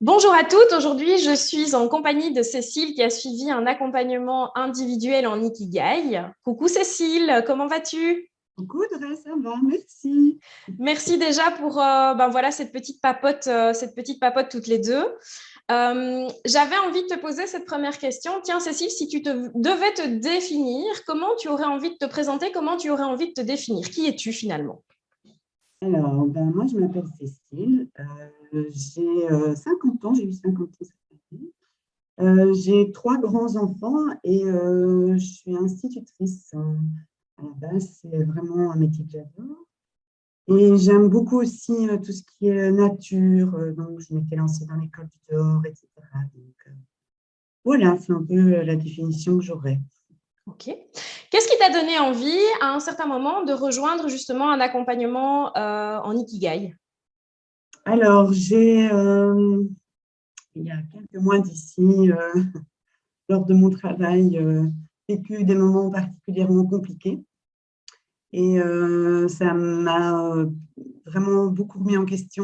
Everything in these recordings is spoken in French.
Bonjour à toutes, aujourd'hui je suis en compagnie de Cécile qui a suivi un accompagnement individuel en Ikigai. Coucou Cécile, comment vas-tu? Coucou Audrey, ça va, merci. Merci déjà pour cette petite papote toutes les deux. J'avais envie de te poser cette première question. Tiens Cécile, si devais te définir, comment tu aurais envie de te présenter, comment tu aurais envie de te définir? Qui es-tu finalement? Alors, moi je m'appelle Cécile, j'ai 50 ans, j'ai eu 50 ans cette année. J'ai trois grands-enfants et je suis institutrice. À la base, c'est vraiment un métier que j'adore. Et j'aime beaucoup aussi tout ce qui est nature, donc je m'étais lancée dans l'école du dehors, etc. Donc voilà, c'est un peu la définition que j'aurais. Ok. Qu'est-ce qui t'a donné envie à un certain moment de rejoindre justement un accompagnement en Ikigai? Alors, il y a quelques mois d'ici, lors de mon travail, vécu des moments particulièrement compliqués. Et ça m'a vraiment beaucoup remis en question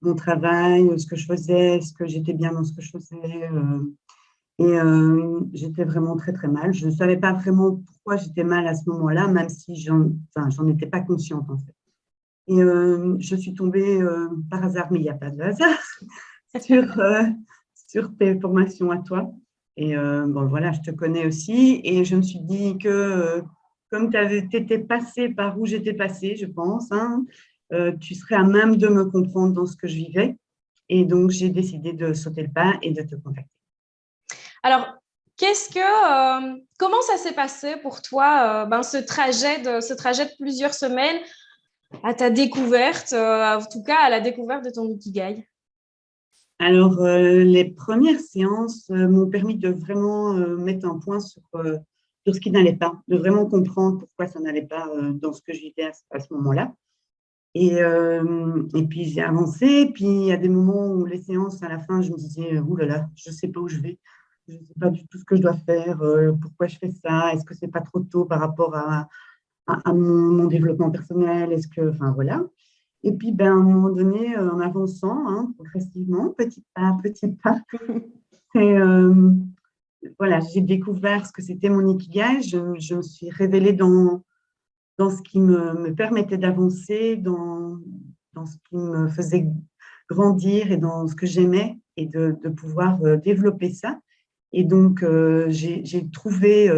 mon travail, ce que je faisais, est-ce que j'étais bien dans ce que je faisais. Et j'étais vraiment très, très mal. Je ne savais pas vraiment pourquoi j'étais mal à ce moment-là, même si j'en étais pas consciente, en fait. Et je suis tombée par hasard, mais il n'y a pas de hasard, sur, sur tes formations à toi. Et bon, voilà, je te connais aussi. Et je me suis dit que, comme tu étais passée par où j'étais passée, je pense, hein, tu serais à même de me comprendre dans ce que je vivais. Et donc, j'ai décidé de sauter le pas et de te contacter. Alors, comment ça s'est passé pour toi, ce trajet de plusieurs semaines à ta découverte, en tout cas à la découverte de ton Ikigai? Alors, les premières séances m'ont permis de vraiment mettre un point sur ce qui n'allait pas, de vraiment comprendre pourquoi ça n'allait pas dans ce que je vivais à ce moment-là. Et puis, j'ai avancé. Puis, il y a des moments où les séances, à la fin, je me disais, ouh là là, je ne sais pas où je vais. Je ne sais pas du tout ce que je dois faire, pourquoi je fais ça. Est-ce que ce n'est pas trop tôt par rapport à mon développement personnel? Enfin, voilà. Et puis, à un moment donné, en avançant, hein, progressivement, petit pas, et, voilà, j'ai découvert ce que c'était mon ikigai. Je me suis révélée dans ce qui me permettait d'avancer, dans ce qui me faisait grandir et dans ce que j'aimais et de pouvoir développer ça. Et donc, j'ai trouvé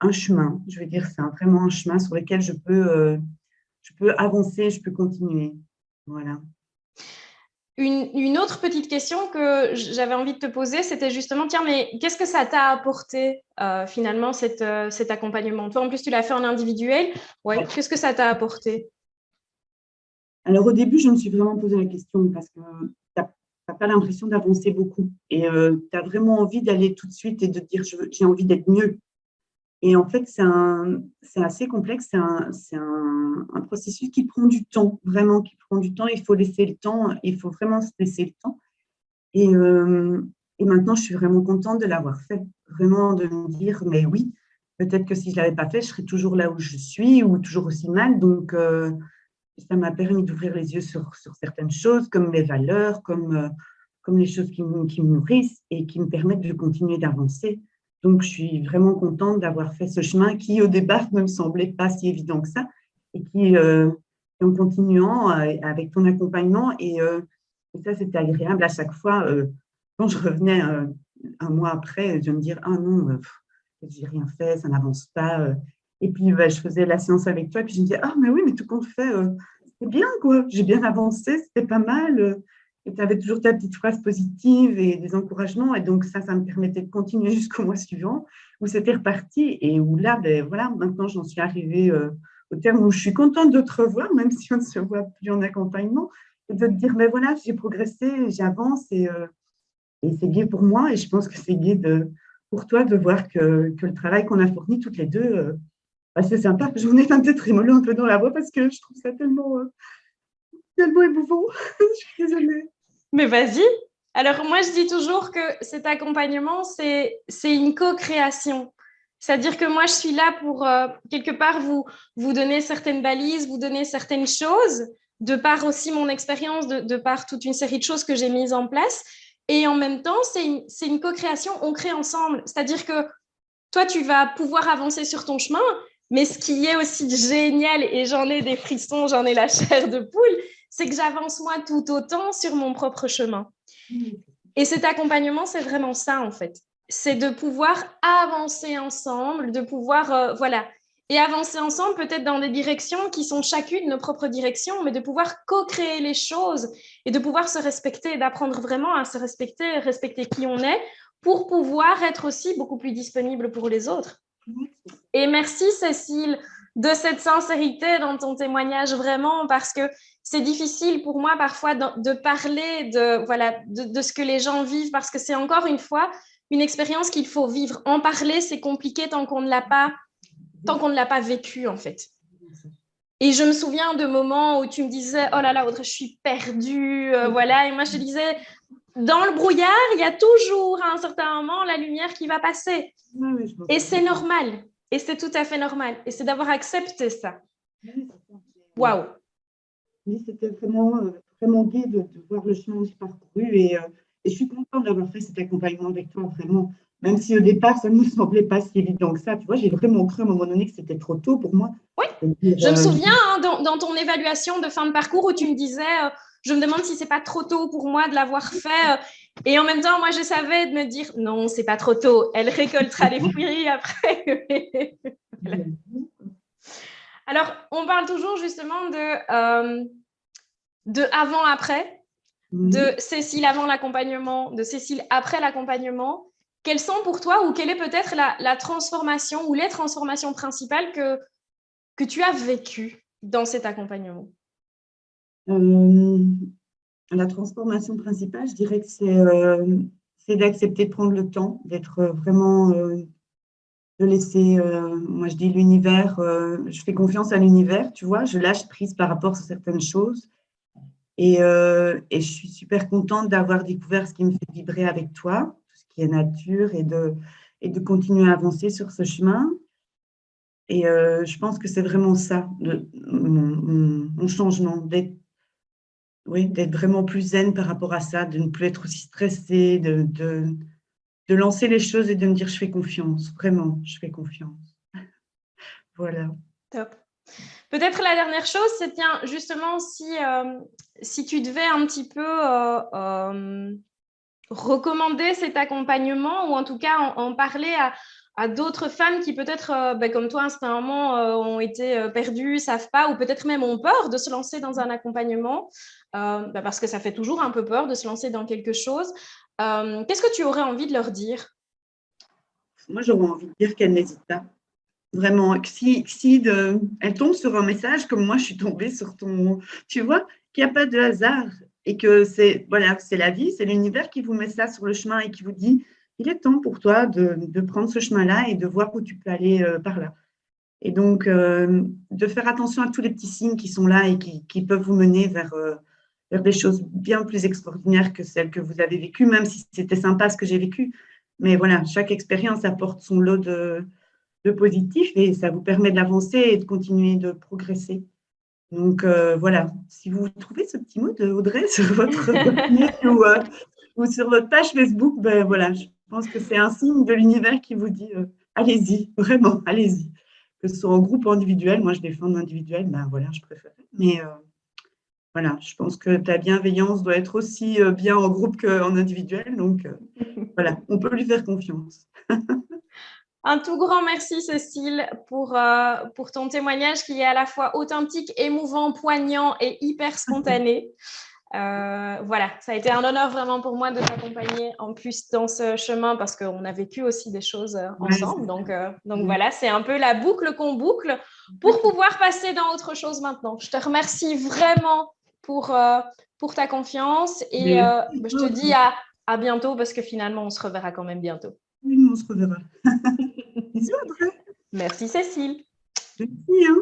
un chemin, je vais dire ça, vraiment un chemin sur lequel je peux avancer, je peux continuer. Voilà. Une autre petite question que j'avais envie de te poser, c'était justement, tiens, mais qu'est-ce que ça t'a apporté finalement cet accompagnement? Toi, en plus, tu l'as fait en individuel. Ouais. Qu'est-ce que ça t'a apporté? Alors, au début, je me suis vraiment posé la question parce que tu n'as pas l'impression d'avancer beaucoup et tu as vraiment envie d'aller tout de suite et de te dire j'ai envie d'être mieux. Et en fait, c'est assez complexe, c'est un processus qui prend du temps, vraiment, qui prend du temps. Il faut laisser le temps, il faut vraiment se laisser le temps. Et, euh, et maintenant, je suis vraiment contente de l'avoir fait, vraiment de me dire, mais oui, peut-être que si je ne l'avais pas fait, je serais toujours là où je suis ou toujours aussi mal. Donc, ça m'a permis d'ouvrir les yeux sur certaines choses, comme mes valeurs, comme les choses qui me nourrissent et qui me permettent de continuer d'avancer. Donc, je suis vraiment contente d'avoir fait ce chemin qui, au départ, ne me semblait pas si évident que ça et en continuant avec ton accompagnement. Et ça, c'était agréable à chaque fois. Quand je revenais un mois après, de me dire, ah non, j'ai rien fait, ça n'avance pas. Et puis, je faisais la séance avec toi, et puis je me disais, ah, mais oui, mais tout compte fait, c'était bien, quoi. J'ai bien avancé, c'était pas mal. Et tu avais toujours ta petite phrase positive et des encouragements. Et donc, ça me permettait de continuer jusqu'au mois suivant, où c'était reparti. Et où là, voilà, maintenant, j'en suis arrivée au terme où je suis contente de te revoir, même si on ne se voit plus en accompagnement, et de te dire, mais voilà, j'ai progressé, j'avance et c'est gai pour moi. Et je pense que c'est gai pour toi de voir que le travail qu'on a fourni toutes les deux, c'est sympa. J'en ai un peu trémolo un peu dans la voix parce que je trouve ça tellement émouvant. Je suis désolée. Mais vas-y. Alors, moi, je dis toujours que cet accompagnement, c'est une co-création. C'est-à-dire que moi, je suis là pour, quelque part, vous donner certaines balises, vous donner certaines choses, de par aussi mon expérience, de par toute une série de choses que j'ai mises en place. Et en même temps, c'est une co-création, on crée ensemble. C'est-à-dire que toi, tu vas pouvoir avancer sur ton chemin, mais ce qui est aussi génial, et j'en ai des frissons, j'en ai la chair de poule, c'est que j'avance moi tout autant sur mon propre chemin. Et cet accompagnement, c'est vraiment ça, en fait. C'est de pouvoir avancer ensemble, de pouvoir, voilà, et avancer ensemble peut-être dans des directions qui sont chacune nos propres directions, mais de pouvoir co-créer les choses et de pouvoir se respecter, d'apprendre vraiment à se respecter, respecter qui on est, pour pouvoir être aussi beaucoup plus disponible pour les autres. Et merci Cécile de cette sincérité dans ton témoignage vraiment, parce que c'est difficile pour moi parfois de parler de ce que les gens vivent, parce que c'est encore une fois une expérience qu'il faut vivre. En parler, c'est compliqué tant qu'on ne l'a pas vécu en fait. Et je me souviens de moments où tu me disais « Oh là là, Audrey, je suis perdue. » Voilà. Et moi, je te disais « Dans le brouillard, il y a toujours à un certain moment la lumière qui va passer. » Et c'est normal. Et c'est tout à fait normal. Et c'est d'avoir accepté ça. Waouh. Oui, c'était vraiment, vraiment gai de voir le chemin que j'ai parcouru. Et je suis contente d'avoir fait cet accompagnement avec toi, vraiment. Même si au départ, ça ne me semblait pas si évident que ça. Tu vois, j'ai vraiment cru à un moment donné que c'était trop tôt pour moi. Oui, je me souviens dans ton évaluation de fin de parcours où tu me disais je me demande si c'est pas trop tôt pour moi de l'avoir fait. Et en même temps, moi, je savais de me dire non, c'est pas trop tôt. Elle récoltera les fruits après. Voilà. Alors, on parle toujours justement de avant-après, de Cécile avant l'accompagnement, de Cécile après l'accompagnement. Quelles sont pour toi, ou quelle est peut-être la transformation ou les transformations principales que tu as vécues dans cet accompagnement? La transformation principale, je dirais que c'est d'accepter de prendre le temps, d'être vraiment, de laisser, moi je dis l'univers, je fais confiance à l'univers, tu vois, je lâche prise par rapport à certaines choses. Et je suis super contente d'avoir découvert ce qui me fait vibrer avec toi, tout ce qui est nature, et de continuer à avancer sur ce chemin. Et je pense que c'est vraiment ça, mon changement, d'être vraiment plus zen par rapport à ça, de ne plus être aussi stressée, de lancer les choses et de me dire je fais confiance, vraiment, je fais confiance. Voilà. Top. Peut-être la dernière chose, c'est justement si tu devais un petit peu recommander cet accompagnement, ou en tout cas en parler à d'autres femmes qui peut-être, comme toi, à un certain moment, ont été perdues, ne savent pas, ou peut-être même ont peur de se lancer dans un accompagnement, parce que ça fait toujours un peu peur de se lancer dans quelque chose. Qu'est-ce que tu aurais envie de leur dire? Moi, j'aurais envie de dire qu'elles n'hésitent pas. Vraiment, elle tombe sur un message comme moi, je suis tombée sur ton… Tu vois, qu'il n'y a pas de hasard et que c'est la vie, c'est l'univers qui vous met ça sur le chemin et qui vous dit il est temps pour toi de prendre ce chemin-là et de voir où tu peux aller par là. Et donc, de faire attention à tous les petits signes qui sont là et qui peuvent vous mener vers des choses bien plus extraordinaires que celles que vous avez vécues, même si c'était sympa ce que j'ai vécu. Mais voilà, chaque expérience apporte son lot de positif et ça vous permet d'avancer et de continuer de progresser. Donc, voilà, si vous trouvez ce petit mot de Audrey sur votre mail ou sur votre page Facebook, ben voilà, je pense que c'est un signe de l'univers qui vous dit allez-y, vraiment, allez-y. Que ce soit en groupe ou individuel, moi je défends l'individuel, ben voilà, je préfère. Mais voilà, je pense que ta bienveillance doit être aussi bien en groupe qu'en individuel, donc voilà, on peut lui faire confiance. Un tout grand merci, Cécile, pour ton témoignage qui est à la fois authentique, émouvant, poignant et hyper spontané. Voilà, ça a été un honneur vraiment pour moi de t'accompagner en plus dans ce chemin, parce qu'on a vécu aussi des choses ensemble. Donc voilà, c'est un peu la boucle qu'on boucle pour pouvoir passer dans autre chose maintenant. Je te remercie vraiment pour ta confiance et je te dis à bientôt, parce que finalement, on se reverra quand même bientôt. Oui, on se reverra. Bisous, Audrey. Merci, Cécile. Merci, hein.